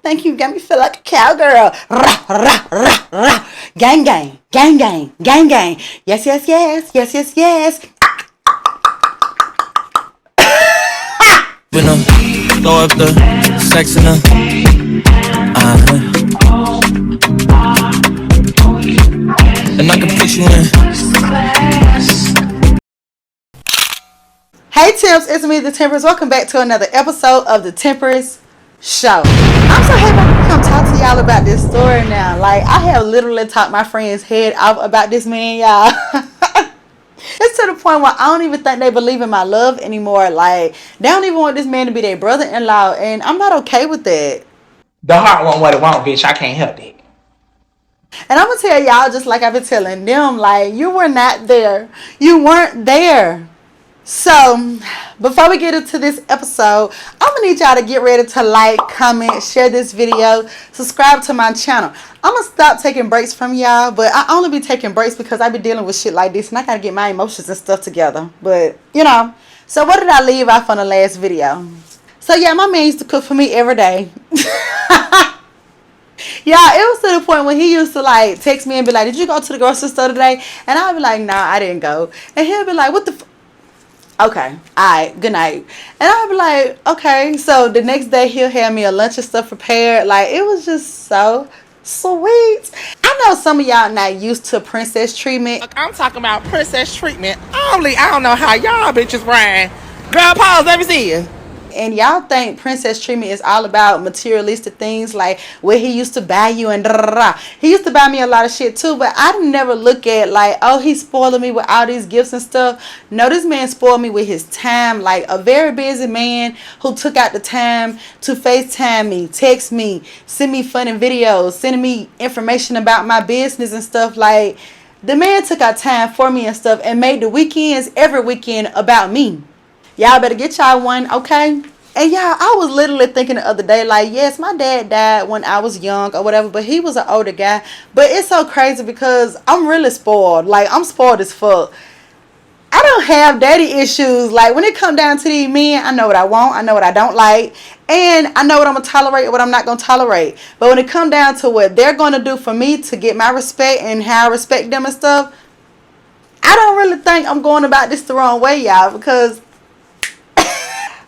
thank you. Got me feel like a cowgirl. Rah, rah, rah, rah. Gang, gang, gang, gang, gang, gang. Yes, yes, yes, yes, yes, yes. When I throw up the sex in her, and I can put you in. Hey Temps, it's me, the Temperance. Welcome back to another episode of the Temperance Show. I'm so happy I can come talk to y'all about this story now. Like, I have literally talked my friend's head off about this man, y'all. It's to the point where I don't even think they believe in my love anymore. Like, they don't even want this man to be their brother-in-law, and I'm not okay with that. The heart want what it want, bitch. I can't help it. And I'm gonna tell y'all, just like I've been telling them, like, you were not there. You weren't there. So, before we get into this episode, I'm gonna need y'all to get ready to like, comment, share this video, subscribe to my channel. I'm gonna stop taking breaks from y'all, but I only be taking breaks because I be dealing with shit like this and I gotta get my emotions and stuff together. But, you know. So, what did I leave off on the last video? So, yeah, my man used to cook for me every day. Yeah, it was to the point when he used to like text me and be like, did you go to the grocery store today? And I'd be like, nah, I didn't go. And he'll be like, what the okay, alright, good night. And I'd be like, okay. So the next day he'll have me a lunch and stuff prepared. Like, it was just so sweet. I know some of y'all not used to princess treatment. Look, I'm talking about princess treatment. Only I don't know how y'all bitches ran. Girl, pause, let me see you. And y'all think princess treatment is all about materialistic things, like what he used to buy you and da da da. He used to buy me a lot of shit too, but I never look at like, oh, he's spoiling me with all these gifts and stuff. No, this man spoiled me with his time. Like, a very busy man who took out the time to FaceTime me, text me, send me funny videos, sending me information about my business and stuff. Like, the man took out time for me and stuff and made the weekends every weekend about me. Y'all better get y'all one, okay? And y'all, I was literally thinking the other day, like, yes, my dad died when I was young or whatever, but he was an older guy. But it's so crazy because I'm really spoiled. Like, I'm spoiled as fuck. I don't have daddy issues. Like, when it come down to these men, I know what I want, I know what I don't like, and I know what I'm going to tolerate and what I'm not going to tolerate. But when it come down to what they're going to do for me to get my respect and how I respect them and stuff, I don't really think I'm going about this the wrong way, y'all, because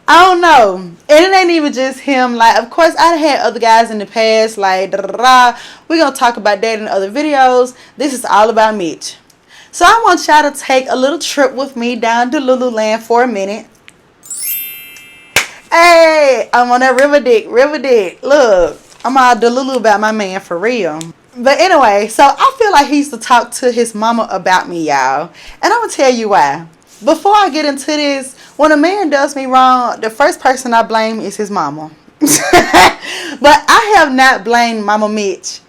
I don't know. And it ain't even just him. Like, of course, I had other guys in the past. Like, da da da. We're going to talk about that in other videos. This is all about Mitch. So I want y'all to take a little trip with me down to Lululand for a minute. Hey, I'm on that river dick. River dick. Look, I'm all Delulu about my man for real. But anyway, so I feel like he used to talk to his mama about me, y'all. And I'm going to tell you why. Before I get into this, when a man does me wrong, the first person I blame is his mama. But I have not blamed Mama Mitch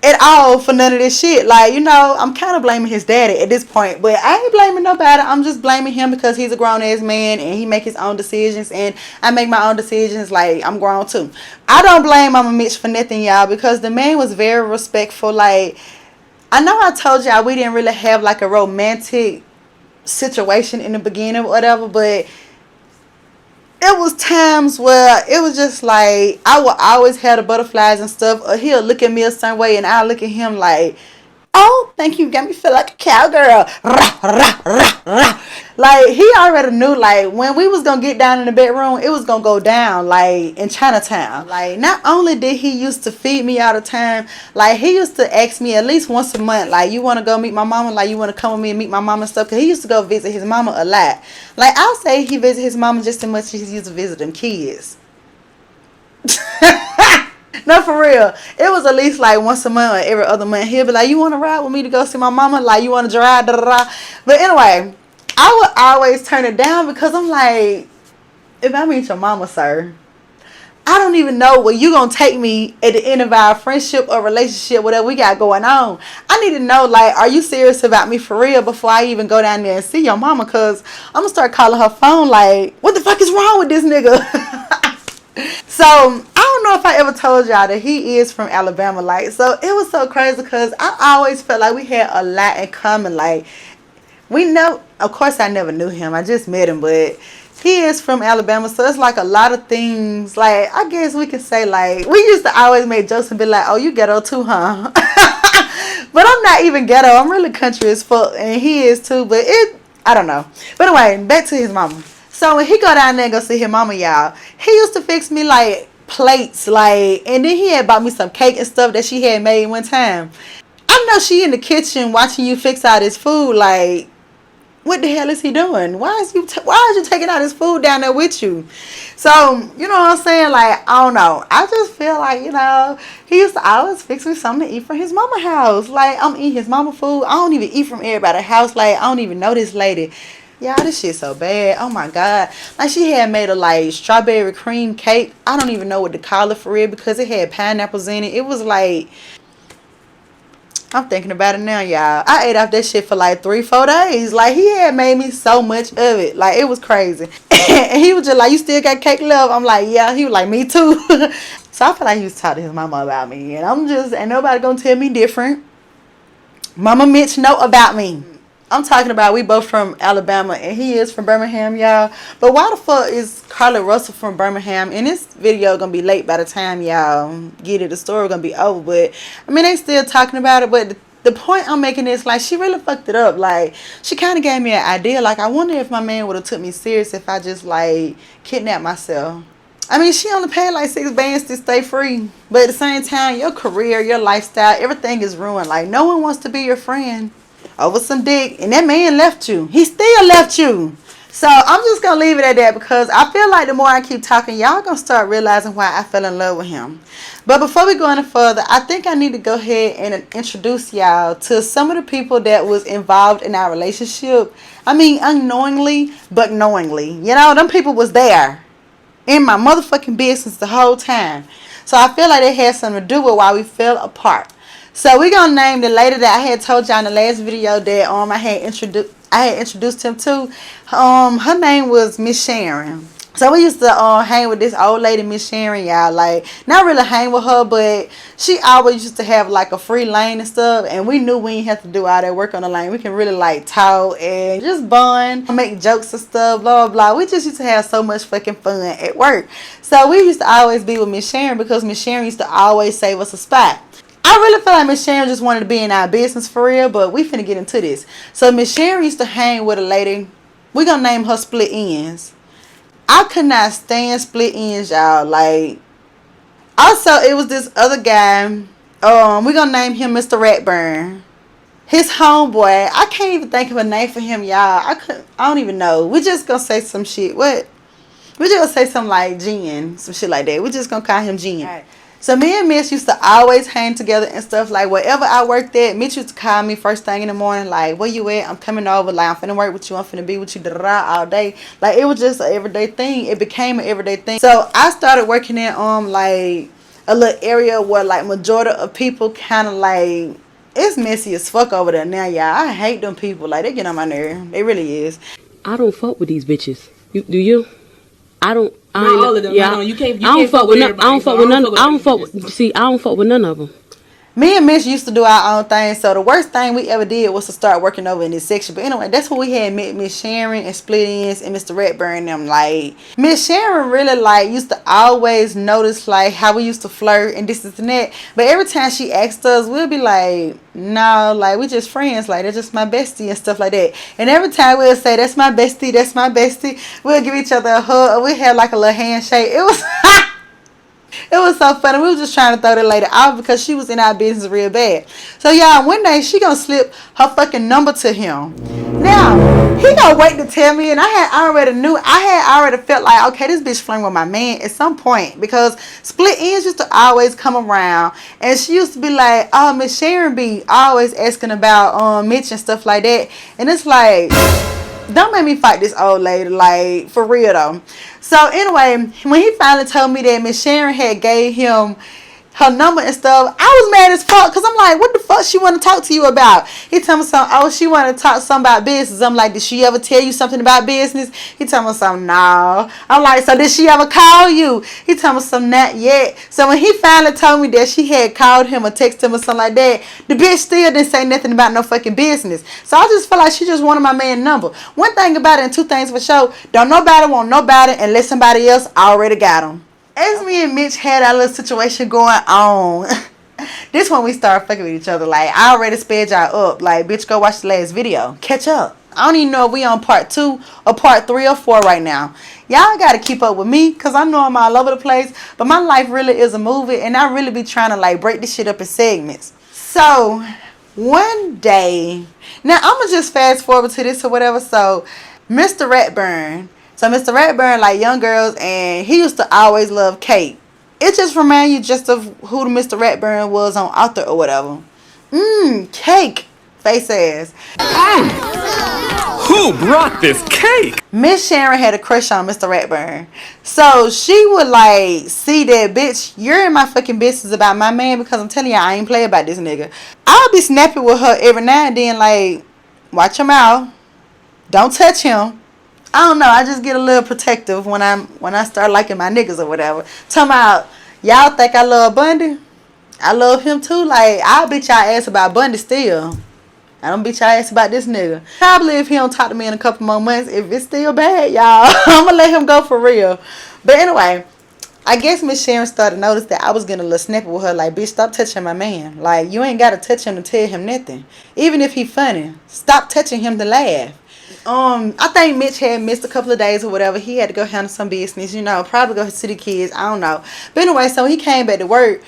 at all for none of this shit. Like, you know, I'm kind of blaming his daddy at this point. But I ain't blaming nobody. I'm just blaming him because he's a grown-ass man and he make his own decisions. And I make my own decisions. Like, I'm grown too. I don't blame Mama Mitch for nothing, y'all, because the man was very respectful. Like, I know I told y'all we didn't really have like a romantic situation in the beginning or whatever, but it was times where it was just like I would always have the butterflies and stuff, or he'll look at me a certain way and I'll look at him like, oh, thank you, got me feel like a cowgirl. Rah, rah, rah, rah. Like, he already knew, like, when we was gonna get down in the bedroom, it was gonna go down, like, in Chinatown. Like, not only did he used to feed me all the time, like, he used to ask me at least once a month, like, you want to go meet my mama? Like, you want to come with me and meet my mama and stuff? Because he used to go visit his mama a lot. Like, I'll say he visited his mama just as much as he used to visit them kids. No, for real. It was at least like once a month or every other month. He'll be like, you want to ride with me to go see my mama? Like, you want to drive? Da, da, da. But anyway, I would always turn it down because I'm like, if I meet your mama, sir, I don't even know where you going to take me at the end of our friendship or relationship, whatever we got going on. I need to know, like, are you serious about me for real before I even go down there and see your mama? Because I'm going to start calling her phone like, what the fuck is wrong with this nigga? So, I don't know if I ever told y'all that he is from Alabama. Like, so it was so crazy because I always felt like we had a lot in common. Like, we know, of course I never knew him. I just met him, but He is from Alabama, so it's like a lot of things. Like, I guess we can say, like, we used to always make jokes and be like, oh, you ghetto too, huh? But I'm not even ghetto. I'm really country as fuck, and he is too. But I don't know. But anyway, back to his mama. So when he go down there and go see his mama, y'all, he used to fix me like plates, like, and then he had bought me some cake and stuff that she had made one time. I know she in the kitchen watching you fix out his food, like, what the hell is he doing? Why is you taking out his food down there with you? So, you know what I'm saying? Like, I don't know. I just feel like, you know, he used to always fix me something to eat from his mama house. Like, I'm eating his mama food. I don't even eat from everybody's house. Like, I don't even know this lady. Y'all, this shit so bad. Oh my God. Like, she had made a like strawberry cream cake. I don't even know what to call it for real because it had pineapples in it. It was like, I'm thinking about it now, y'all. I ate off that shit for like 3-4 days. Like, he had made me so much of it. Like, it was crazy. And he was just like, you still got cake love? I'm like, yeah. He was like, me too. So I feel like he was talking to his mama about me. And I'm just, ain't nobody gonna tell me different. Mama Mitch know about me. I'm talking about we both from Alabama and he is from Birmingham, y'all. But why the fuck is Carla Russell from Birmingham? And this video gonna be late by the time y'all get it. The story gonna be over. But I mean, they still talking about it. But the point I'm making is like she really fucked it up. Like she kind of gave me an idea. Like I wonder if my man would have took me serious if I just like kidnapped myself. I mean, she only paid like $6 to stay free. But at the same time, your career, your lifestyle, everything is ruined. Like no one wants to be your friend over some dick, and that man left you. He still left you. So I'm just gonna leave it at that because I feel like the more I keep talking, y'all gonna start realizing why I fell in love with him. But before we go any further, I think I need to go ahead and introduce y'all to some of the people that was involved in our relationship. I mean, unknowingly, but knowingly. You know, them people was there in my motherfucking business the whole time. So I feel like they had something to do with why we fell apart. So we're gonna name the lady that I had told y'all in the last video that I had introduced him to. Her name was Miss Sharon. So we used to hang with this old lady, Miss Sharon, y'all. Like, not really hang with her, but she always used to have like a free lane and stuff. And we knew we didn't have to do all that work on the lane. We can really like talk and just bond, make jokes and stuff, blah, blah, blah. We just used to have so much fucking fun at work. So we used to always be with Miss Sharon because Miss Sharon used to always save us a spot. I really feel like Miss Sharon just wanted to be in our business for real, but we finna get into this. So Miss Sharon used to hang with a lady. We're gonna name her Split Ends. I could not stand Split Ends, y'all. Like, also it was this other guy. We're gonna name him Mr. Ratburn. His homeboy. I can't even think of a name for him, y'all. I don't even know. We just gonna say some shit. What? We just gonna say something like Jen, some shit like that. We just gonna call him Jen. Right. So me and Mitch used to always hang together and stuff. Like wherever I worked at, Mitch used to call me first thing in the morning. Like, where you at? I'm coming over. Like, I'm finna work with you. I'm finna be with you all day. Like, it was just an everyday thing. It became an everyday thing. So I started working in like a little area where like majority of people kind of like, it's messy as fuck over there now, y'all. I hate them people. Like, they get on my nerve. They really is. I don't fuck with these bitches. Do you? I don't. Not all of them. Yeah, you can't. I don't fuck with none. I don't fuck with none. I don't fuck with. See, I don't fuck with none of them. Me and Mitch used to do our own thing. So the worst thing we ever did was to start working over in this section. But anyway, that's what we had Miss Sharon and Split Ends and Mr. Ratburn and them. Like, Miss Sharon really like used to always notice like how we used to flirt and this and that. But every time she asked us, we'll be like, no, like we just friends. Like, that's just my bestie and stuff like that. And every time we'll say, that's my bestie, that's my bestie, we'll give each other a hug. We had like a little handshake. It was it was so funny. We were just trying to throw that lady out because she was in our business real bad. So y'all, one day she gonna slip her fucking number to him. Now he gonna wait to tell me, and I had already felt like, okay, this bitch flirting with my man at some point because Split Ends used to always come around, and she used to be like, oh, Miss Sharon be always asking about Mitch and stuff like that, and it's like, don't make me fight this old lady, like, for real though. So anyway, when he finally told me that Miss Sharon had gave him her number and stuff. I was mad as fuck because I'm like, what the fuck she want to talk to you about? He told me something. Oh, she want to talk something about business. I'm like, did she ever tell you something about business? He told me something. No. I'm like, so did she ever call you? He told me something. Not yet. So when he finally told me that she had called him or texted him or something like that, the bitch still didn't say nothing about no fucking business. So I just feel like she just wanted my man's number. One thing about it and two things for sure. Don't nobody want nobody unless somebody else already got them. As me and Mitch had our little situation going on, this when we started fucking with each other. Like, I already sped y'all up. Like, bitch, go watch the last video. Catch up. I don't even know if we on part 2 or part 3 or 4 right now. Y'all gotta keep up with me because I know I'm all over the place. But my life really is a movie and I really be trying to like break this shit up in segments. So, one day, now I'm gonna just fast forward to this or whatever. So, Mr. Ratburn. So Mr. Ratburn like young girls and he used to always love cake. It just reminds you just of who the Mr. Ratburn was on author or whatever. Cake. Face ass. Who brought this cake? Miss Sharon had a crush on Mr. Ratburn. So she would like see that, bitch, you're in my fucking business about my man because I'm telling you I ain't play about this nigga. I'll be snapping with her every now and then like, watch your mouth. Don't touch him. I don't know. I just get a little protective when I start liking my niggas or whatever. Talking about, y'all think I love Bundy? I love him too. Like, I'll beat y'all ass about Bundy still. I don't beat y'all ass about this nigga. Probably if he don't talk to me in a couple more months, if it's still bad, y'all, I'm gonna let him go for real. But anyway, I guess Miss Sharon started to notice that I was getting a little snippet with her. Like, bitch, stop touching my man. Like, you ain't gotta touch him to tell him nothing. Even if he funny, stop touching him to laugh. I think Mitch had missed a couple of days or whatever. He had to go handle some business, you know, probably go see the kids. I don't know. But anyway, so he came back to work.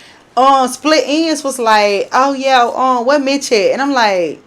Split Ends was like, oh yeah, what Mitch at? And I'm like,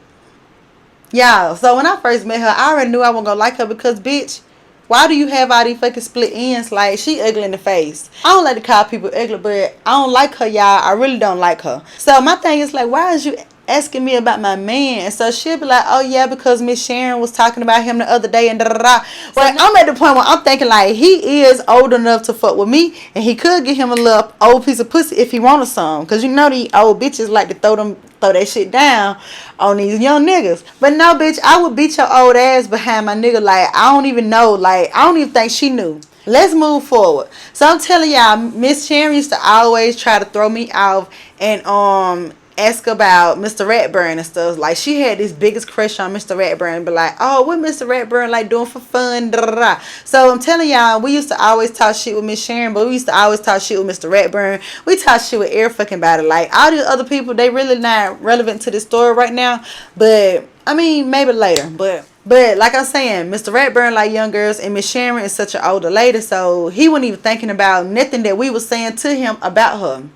y'all. So when I first met her, I already knew I wasn't gonna like her because, bitch, why do you have all these fucking split ends? Like, she ugly in the face. I don't like to call people ugly, but I don't like her, y'all. I really don't like her. So my thing is like, why is you asking me about my man? And so she'll be like, oh yeah, because Miss Sharon was talking about him the other day and da da da. Well, I'm at the point where I'm thinking like, he is old enough to fuck with me and he could get him a little old piece of pussy if he wanted some. Because you know these old bitches like to throw that shit down on these young niggas. But no, bitch, I would beat your old ass behind my nigga. Like, I don't even know. Like, I don't even think she knew. Let's move forward. So I'm telling y'all, Miss Sharon used to always try to throw me off and ask about Mr. Ratburn and stuff. Like, she had this biggest crush on Mr. Ratburn, but like, oh, what Mr. Ratburn like doing for fun? Da, da, da. So I'm telling y'all, we used to always talk shit with Miss Sharon, but we used to always talk shit with Mr. Ratburn. We talk shit with every fucking body. Like, all these other people, they really not relevant to this story right now. But I mean, maybe later. But like I'm saying, Mr. Ratburn like young girls, and Miss Sharon is such an older lady, so he wasn't even thinking about nothing that we was saying to him about her.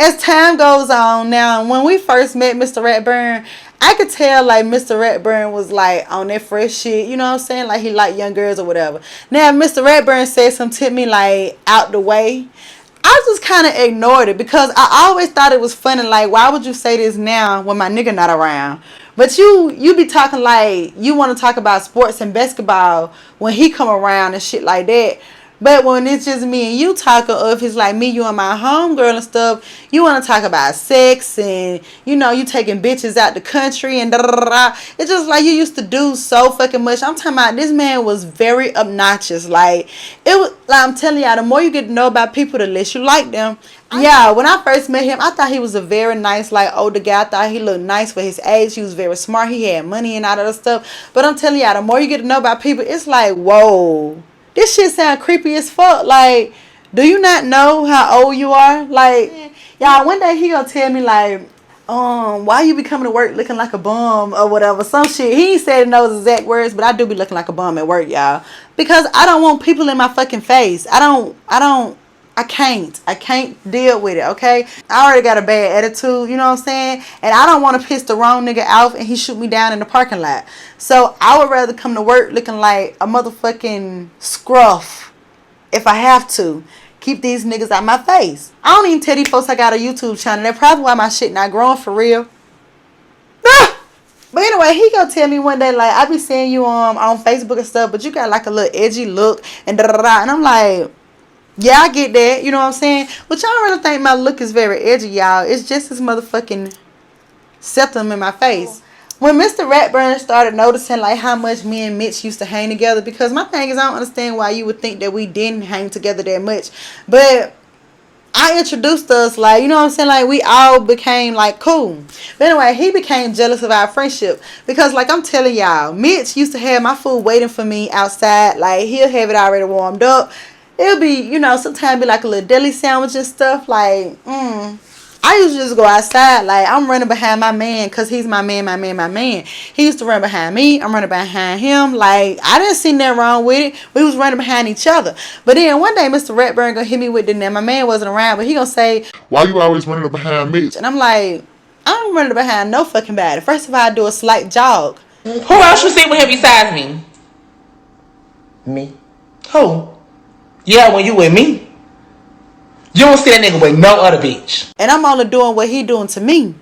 As time goes on, now when we first met Mr. Ratburn, I could tell like Mr. Ratburn was like on that fresh shit, you know what I'm saying? Like he liked young girls or whatever. Now Mr. Ratburn said something to me like out the way, I just kind of ignored it because I always thought it was funny. Like, why would you say this now when my nigga not around? But you be talking like you want to talk about sports and basketball when he come around and shit like that. But when it's just me and you talking, or if it's like me, you and my homegirl and stuff, you want to talk about sex and, you know, you taking bitches out the country and da da da. It's just like you used to do so fucking much. I'm talking about this man was very obnoxious. Like, it was, like I'm telling y'all, the more you get to know about people, the less you like them. Yeah, when I first met him, I thought he was a very nice, like, older guy. I thought he looked nice for his age. He was very smart. He had money and all that stuff. But I'm telling y'all, the more you get to know about people, it's like, whoa. This shit sound creepy as fuck. Like, do you not know how old you are? Like, y'all, one day he gonna tell me like, why you be coming to work looking like a bum or whatever, some shit. He ain't said those exact words, but I do be looking like a bum at work, y'all, because I don't want people in my fucking face. I can't deal with it, okay? I already got a bad attitude, you know what I'm saying? And I don't want to piss the wrong nigga off and he shoot me down in the parking lot. So I would rather come to work looking like a motherfucking scruff if I have to. Keep these niggas out my face. I don't even tell these folks I got a YouTube channel. That's probably why my shit not growing for real. But anyway, he gonna tell me one day, like, I be seeing you on Facebook and stuff, but you got like a little edgy look and da da da. And I'm like, Yeah, I get that. You know what I'm saying? But y'all really think my look is very edgy, y'all. It's just this motherfucking septum in my face. When Mr. Ratburn started noticing like how much me and Mitch used to hang together, because my thing is I don't understand why you would think that we didn't hang together that much. But I introduced us, like, you know what I'm saying? Like, we all became, like, cool. But anyway, he became jealous of our friendship. Because, like, I'm telling y'all, Mitch used to have my food waiting for me outside. Like, he'll have it already warmed up. It'll be, you know, sometimes be like a little deli sandwich and stuff. Like, I used to just go outside. Like, I'm running behind my man because he's my man, my man, my man. He used to run behind me. I'm running behind him. Like, I didn't see nothing wrong with it. We was running behind each other. But then one day, Mr. Ratburn gonna hit me with the name. My man wasn't around, but he gonna say, "Why you always running behind me?" and I'm like, I don't running behind no fucking body. First of all, I do a slight jog. Who else you see with him besides me? Me? Who? Yeah, when you with me. You don't see that nigga with no other bitch. And I'm only doing what he doing to me.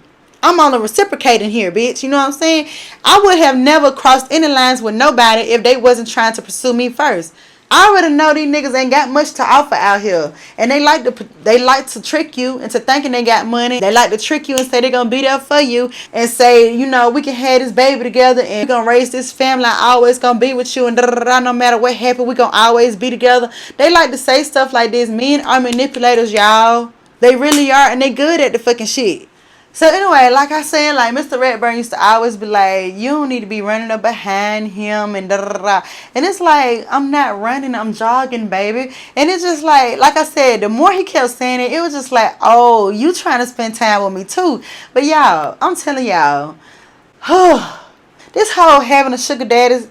I'm only reciprocating here, bitch. You know what I'm saying? I would have never crossed any lines with nobody if they wasn't trying to pursue me first. I already know these niggas ain't got much to offer out here. And they like to trick you into thinking they got money. They like to trick you and say they're going to be there for you. And say, you know, we can have this baby together. And we're going to raise this family. I always going to be with you. And no matter what happens, we're going to always be together. They like to say stuff like this. Men are manipulators, y'all. They really are. And they good at the fucking shit. So anyway, like I said, like Mr. Redburn used to always be like, you don't need to be running up behind him and da da da. And it's like, I'm not running, I'm jogging, baby. And it's just like I said, the more he kept saying it, it was just like, oh, you trying to spend time with me too. But y'all, I'm telling y'all, this whole having a sugar daddy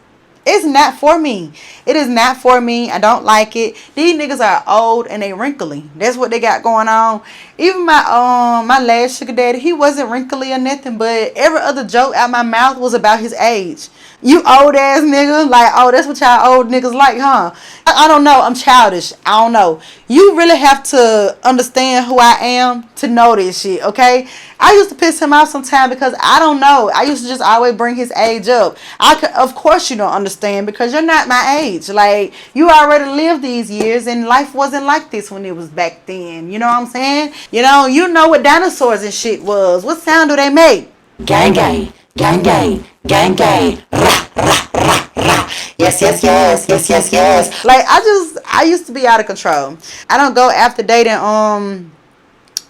it's not for me. It is not for me. I don't like it. These niggas are old and they wrinkly. That's what they got going on. Even my last sugar daddy, he wasn't wrinkly or nothing, but every other joke out my mouth was about his age. You old ass nigga. Like, oh, that's what y'all old niggas like, huh? I don't know. I'm childish. I don't know. You really have to understand who I am to know this shit, okay? I used to piss him off sometimes because I don't know. I used to just always bring his age up. Of course you don't understand because you're not my age. Like, you already lived these years and life wasn't like this when it was back then. You know what I'm saying? You know what dinosaurs and shit was. What sound do they make? Gang, gang, gang, gang, gang, gang. Rah, rah, rah, rah. Yes, yes, yes, yes, yes, yes. Like, I used to be out of control. I don't go after dating,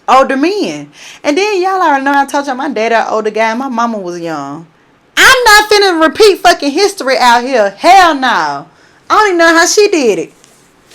older men. And then y'all already know I told y'all my dad an older guy and my mama was young. I'm not finna repeat fucking history out here. Hell no. I don't even know how she did it.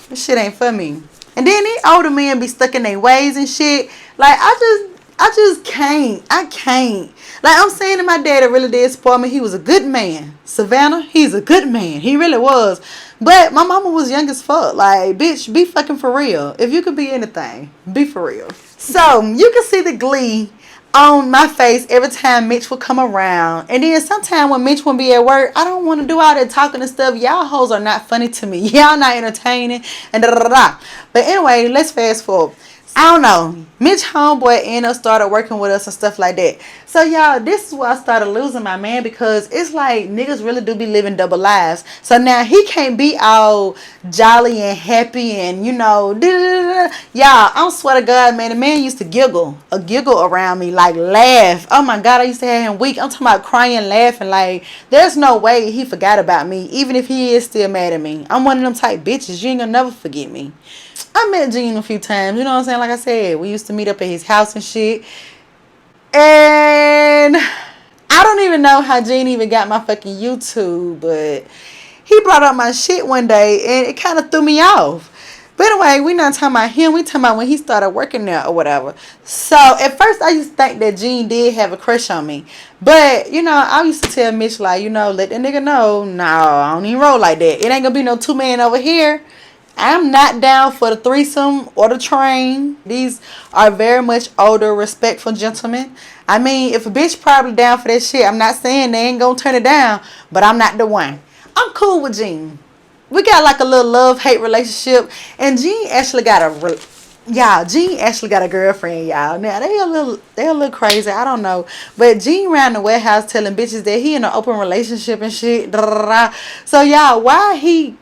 This shit ain't for me. And then these older men be stuck in their ways and shit. Like, I just can't. I can't. Like, I'm saying that my daddy really did spoil me. He was a good man. Savannah, he's a good man. He really was. But my mama was young as fuck. Like, bitch, be fucking for real. If you could be anything, be for real. So, you can see the glee on my face every time Mitch would come around. And then sometimes when Mitch wouldn't be at work, I don't want to do all that talking and stuff. Y'all hoes are not funny to me. Y'all not entertaining. And da da da. But anyway, let's fast forward. I don't know. Mitch homeboy ended up started working with us and stuff like that. So y'all, this is where I started losing my man because it's like niggas really do be living double lives. So now he can't be all jolly and happy and y'all, I swear to God, man, the man used to giggle around me, like laugh. Oh my God, I used to have him weak. I'm talking about crying, laughing. Like, there's no way he forgot about me, even if he is still mad at me. I'm one of them type bitches. You ain't gonna never forget me. I met Gene a few times, you know what I'm saying? Like I said, we used to meet up at his house and shit. And I don't even know how Gene even got my fucking YouTube, but he brought up my shit one day and it kind of threw me off. But anyway, we not talking about him. We talking about when he started working there or whatever. So at first I used to think that Gene did have a crush on me. But, I used to tell Mitch, like, let that nigga know. No, I don't even roll like that. It ain't gonna be no 2 man over here. I'm not down for the threesome or the train. These are very much older, respectful gentlemen. I mean, if a bitch probably down for that shit, I'm not saying they ain't gonna turn it down, but I'm not the one. I'm cool with Gene. We got like a little love-hate relationship, and Gene actually got a girlfriend, y'all. Now they a little crazy. I don't know, but Gene ran the warehouse telling bitches that he in an open relationship and shit. So y'all, why he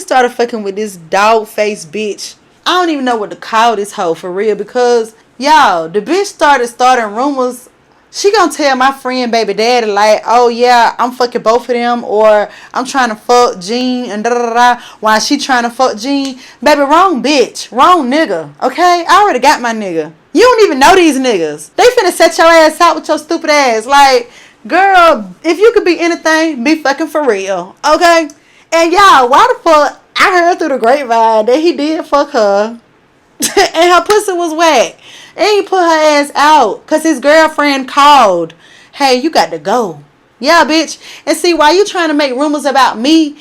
started fucking with this dog-faced bitch I don't even know what to call this hoe for real, because y'all, the bitch starting rumors. She gonna tell my friend baby daddy like, oh yeah, I'm fucking both of them, or I'm trying to fuck Jean and da da da, while she trying to fuck Jean. Baby, wrong bitch, wrong nigga. Okay, I already got my nigga. You don't even know these niggas. They finna set your ass out with your stupid ass. Like, girl, if you could be anything, be fucking for real. Okay? And y'all, why the fuck I heard through the grapevine that he did fuck her and her pussy was whack. And he put her ass out because his girlfriend called. Hey, you got to go. Yeah, bitch. And see, why you trying to make rumors about me?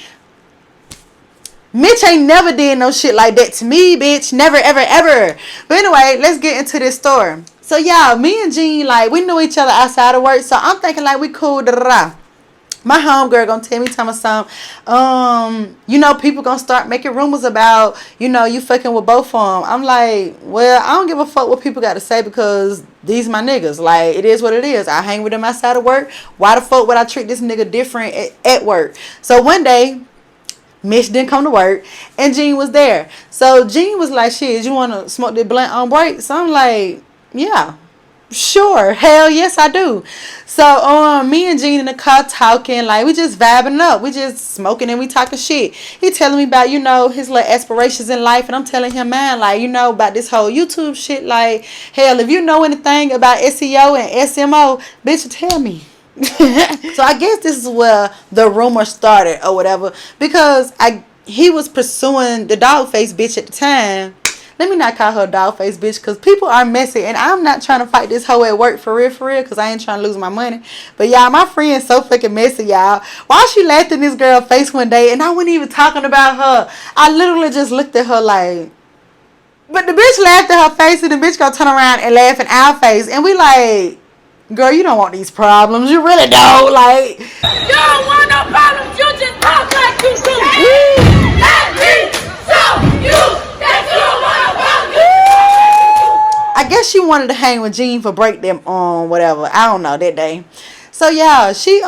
Mitch ain't never did no shit like that to me, bitch. Never, ever, ever. But anyway, let's get into this story. So, y'all, me and Jean, like, we knew each other outside of work. So, I'm thinking, like, we cool, da-da-da. My homegirl gonna tell me something, you know, people gonna start making rumors about, you know, you fucking with both of them. I'm like, well, I don't give a fuck what people got to say, because these my niggas. Like, it is what it is. I hang with them outside of work. Why the fuck would I treat this nigga different at work? So one day, Mitch didn't come to work, and Jean was there. So Jean was like, shit, you want to smoke this blunt on break? So I'm like, yeah. Sure, hell yes I do. So me and Jean in the car talking, like, we just vibing up, we just smoking and we talking shit. He telling me about, you know, his little aspirations in life, and I'm telling him, man, like, you know, about this whole YouTube shit. Like, hell, if you know anything about SEO and SMO, bitch, tell me. So I guess this is where the rumor started or whatever, because he was pursuing the dog face bitch at the time. Let me not call her dog face bitch, because people are messy, and I'm not trying to fight this hoe at work for real, because I ain't trying to lose my money. But y'all, my friend's so fucking messy, y'all. Why she laughed in this girl's face one day, and I wasn't even talking about her. I literally just looked at her like, but the bitch laughed at her face, and the bitch gonna turn around and laugh in our face, and we like, girl, you don't want these problems. You really don't. Like, You don't want no problems, you just talk like you do. Let me show you that you don't want no problems. I guess she wanted to hang with Jean for break them on whatever. I don't know that day. So yeah, she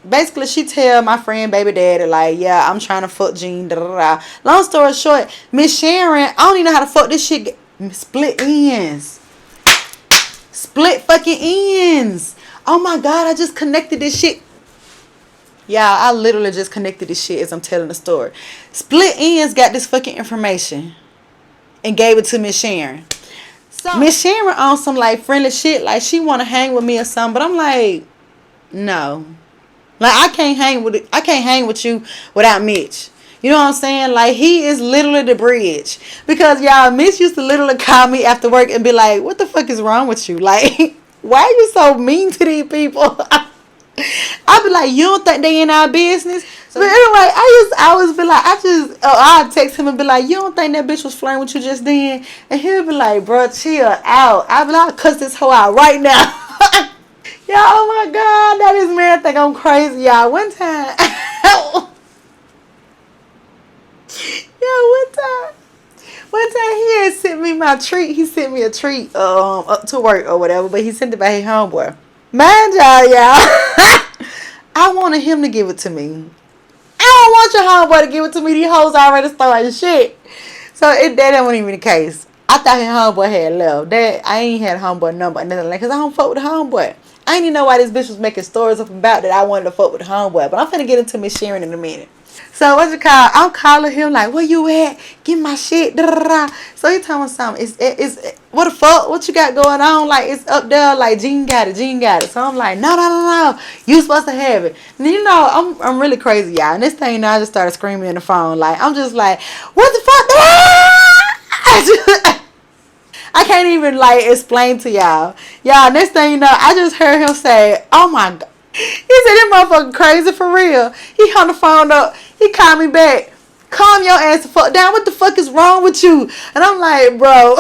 basically she tell my friend baby daddy like, yeah, I'm trying to fuck Jean. Da, da, da. Long story short, Miss Sharon, I don't even know how to fuck this shit. Split ends. Split fucking ends. Oh my god, I just connected this shit. Yeah, I literally just connected this shit as I'm telling the story. Split ends got this fucking information and gave it to Miss Sharon. So Miss Sharon on some like friendly shit, like she want to hang with me or something, but I'm like, no. Like, I can't hang with you without Mitch. You know what I'm saying? Like, he is literally the bridge. Because y'all, Mitch used to literally call me after work and be like, what the fuck is wrong with you? Like, why are you so mean to these people? I'd be like, you don't think they in our business? But anyway, I always be like, I'd text him and be like, you don't think that bitch was flirting with you just then? And he'll be like, bro, chill out. I'd be like, I'll cuss this hoe out right now. Y'all, oh my god, that this man think I'm crazy, y'all. One time, he had sent me my treat. He sent me a treat up to work or whatever, but he sent it by his homeboy. Mind y'all. I wanted him to give it to me. I don't want your homeboy to give it to me. These hoes already started shit. So that wasn't even the case. I thought his homeboy had left. That I ain't had a homeboy number or nothing like, because I don't fuck with the homeboy. I didn't even know why this bitch was making stories up about that I wanted to fuck with the homeboy. But I'm finna get into Miss Sharon in a minute. So I'm calling him like, where you at? Give my shit. Da, da, da. So he telling me something. It's what the fuck? What you got going on? Like, it's up there. Like, Jean got it. So I'm like, no. You supposed to have it. And you know, I'm really crazy, y'all. And this thing, you know, I just started screaming in the phone. Like, I'm just like, what the fuck? I can't even like explain to y'all. Y'all, next thing you know, I just heard him say, oh my god. He said, this motherfucker crazy for real. He hung the phone up. He called me back. Calm your ass the fuck down. What the fuck is wrong with you? And I'm like, bro.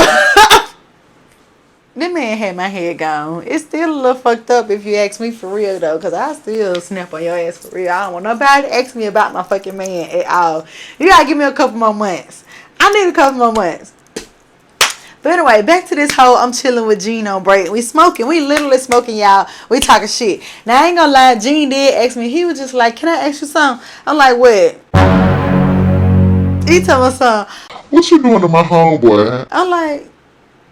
That man had my head gone. It's still a little fucked up if you ask me for real though. Because I still snap on your ass for real. I don't want nobody to ask me about my fucking man at all. You gotta give me a couple more months. I need a couple more months. But anyway, back to this whole I'm chilling with Jean on break. We smoking. We literally smoking, y'all. We talking shit. Now, I ain't gonna lie. Jean did ask me. He was just like, can I ask you something? I'm like, what? He told me something. What you doing to my homeboy? I'm like,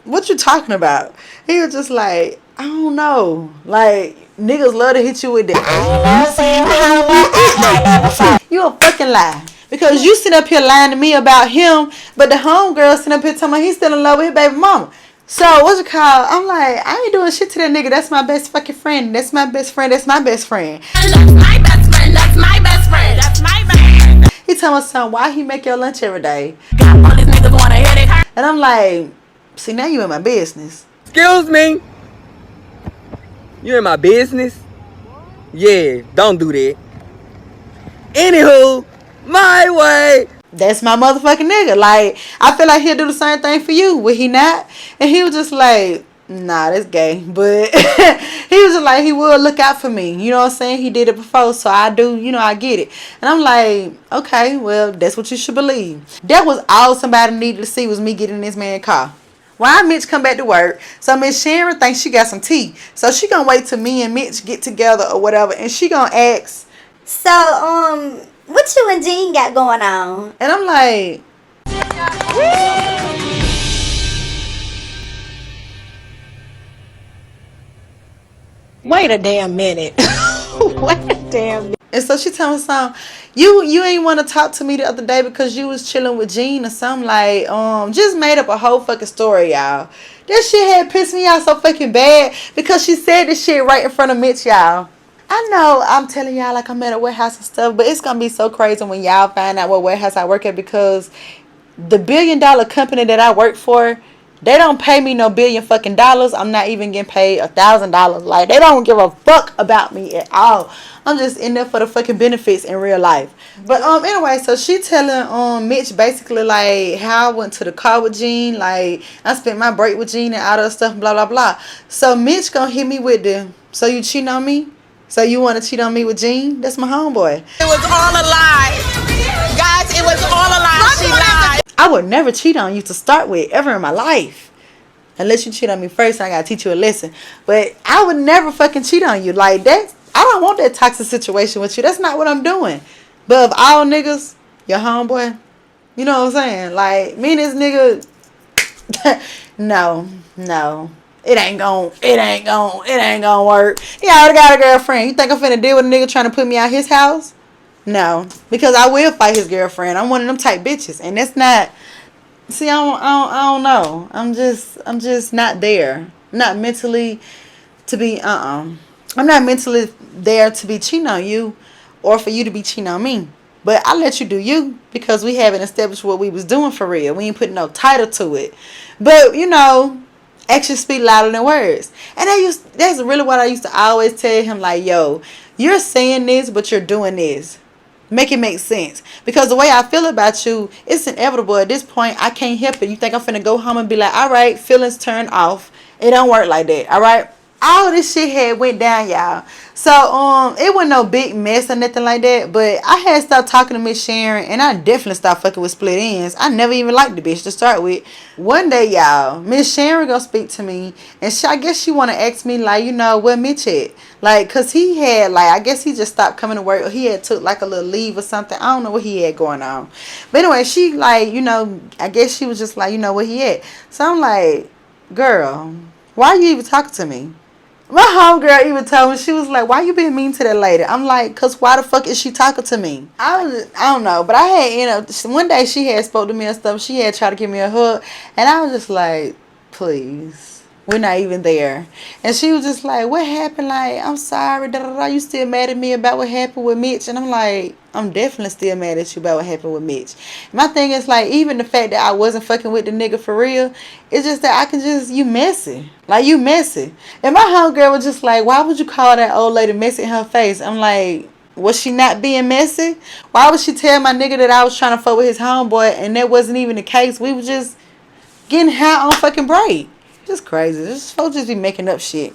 what you talking about? He was just like, I don't know. Like, niggas love to hit you with that. You a fucking lie. Because you sit up here lying to me about him, but the homegirl sitting up here telling me he's still in love with his baby mama. So, what's it called? I'm like, I ain't doing shit to that nigga. That's my best fucking friend. That's my best friend. That's my best friend. That's my best friend. That's my best friend. That's my best friend. He tell my son, why he make your lunch every day? Got all these niggas wanna hit it. And I'm like, see, now you in my business. Excuse me? You in my business? Yeah, don't do that. Anywho, my way. That's my motherfucking nigga. Like, I feel like he'll do the same thing for you. Would he not? And he was just like, nah, that's gay. But he was just like, he will look out for me. You know what I'm saying? He did it before, so I do, you know, I get it. And I'm like, okay, well, that's what you should believe. That was all somebody needed to see was me getting in this man's car. Why Mitch come back to work? So Miss Sharon thinks she got some tea. So she gonna wait till me and Mitch get together or whatever. And she gonna ask, so, what you and Jean got going on? and I'm like, Wait a damn minute. Wait a damn minute. and so she tell me something. You ain't want to talk to me the other day because you was chilling with Jean or something. Like, just made up a whole fucking story, y'all. That shit had pissed me off so fucking bad because she said this shit right in front of Mitch, y'all. I know I'm telling y'all like I'm at a warehouse and stuff, but it's gonna be so crazy when y'all find out what warehouse I work at, because the $1 billion company that I work for, they don't pay me no $1 billion fucking dollars. I'm not even getting paid $1,000. Like, they don't give a fuck about me at all. I'm just in there for the fucking benefits in real life. But anyway, so she telling Mitch basically like how I went to the car with Jean, like I spent my break with Jean and all that stuff, blah blah blah. So Mitch gonna hit me with the, so you cheating on me? So you want to cheat on me with Jean? That's my homeboy. It was all a lie. Guys, it was all a lie. She lied. I would never cheat on you to start with, ever in my life. Unless you cheat on me first, I gotta teach you a lesson. But I would never fucking cheat on you. Like, that, I don't want that toxic situation with you. That's not what I'm doing. But of all niggas, your homeboy, you know what I'm saying? Like, me and this nigga, no. It ain't gonna work. He already got a girlfriend. You think I'm finna deal with a nigga trying to put me out his house? No. Because I will fight his girlfriend. I'm one of them type bitches. And that's not, see, I don't know. I'm just not there. Not mentally to be, I'm not mentally there to be cheating on you or for you to be cheating on me. But I let you do you because we haven't established what we was doing for real. We ain't putting no title to it. But, you know, actions speak louder than words. And that's really what I used to always tell him, like, yo, you're saying this, but you're doing this. Make it make sense. Because the way I feel about you, it's inevitable. At this point, I can't help it. You think I'm finna go home and be like, all right, feelings turn off. It don't work like that, all right? All this shit had went down, y'all. So, it wasn't no big mess or nothing like that. But I had stopped talking to Miss Sharon, and I definitely stopped fucking with split ends. I never even liked the bitch to start with. One day, y'all, Miss Sharon gonna speak to me, and I guess she wanna ask me, like, you know, where Mitch at? Like, cause he had, like, I guess he just stopped coming to work, or he had took like a little leave or something. I don't know what he had going on. But anyway, she, like, you know, I guess she was just like, you know, where he at? So I'm like, girl, why are you even talking to me? My homegirl even told me, she was like, why you being mean to that lady? I'm like, cause why the fuck is she talking to me? I don't know, but I had, you know, one day she had spoke to me and stuff. She had tried to give me a hug, and I was just like, please, we're not even there. And she was just like, what happened? Like, I'm sorry, you still mad at me about what happened with Mitch? And I'm like, I'm definitely still mad at you about what happened with Mitch. My thing is, like, even the fact that I wasn't fucking with the nigga for real, it's just that I can just, you messy. Like, you messy. And my homegirl was just like, why would you call that old lady messy in her face? I'm like, was she not being messy? Why would she tell my nigga that I was trying to fuck with his homeboy and that wasn't even the case? We were just getting high on fucking break. Just crazy. Just folks just be making up shit.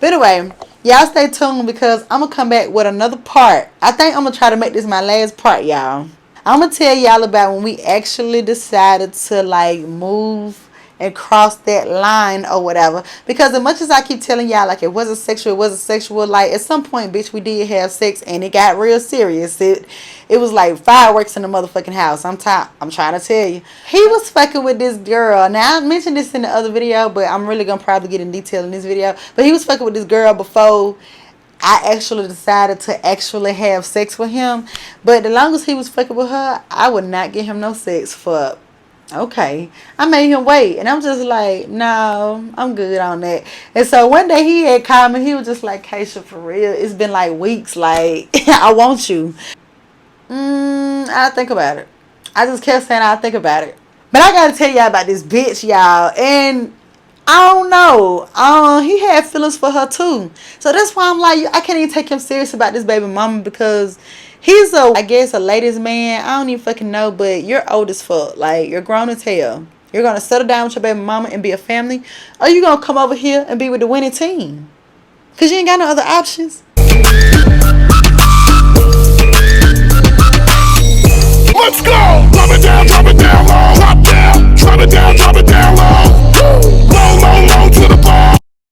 But anyway, y'all stay tuned because I'm going to come back with another part. I think I'm going to try to make this my last part, y'all. I'm going to tell y'all about when we actually decided to, like, move and crossed that line or whatever. Because as much as I keep telling y'all, like, it wasn't sexual, like, at some point, bitch, we did have sex and it got real serious. It was like fireworks in the motherfucking house. I'm trying to tell you. He was fucking with this girl. Now, I mentioned this in the other video, but I'm really gonna probably get in detail in this video. But he was fucking with this girl before I actually decided to actually have sex with him. But the longest he was fucking with her, I would not give him no sex for, okay. I made him wait. And I'm just like, no, I'm good on that. And so one day he had called me. He was just like, Keisha, for real, it's been like weeks. Like, I want you. I'll think about it. I just kept saying I'll think about it. But I gotta tell y'all about this bitch, y'all. And I don't know. He had feelings for her too. So that's why I'm like, I can't even take him serious about this baby mama, because he's I guess a ladies man. I don't even fucking know, but you're old as fuck. Like, you're grown as hell. You're gonna settle down with your baby mama and be a family, or you gonna come over here and be with the winning team? Cause you ain't got no other options. Let's go! Drop it down low. Drop down. Drop it down low.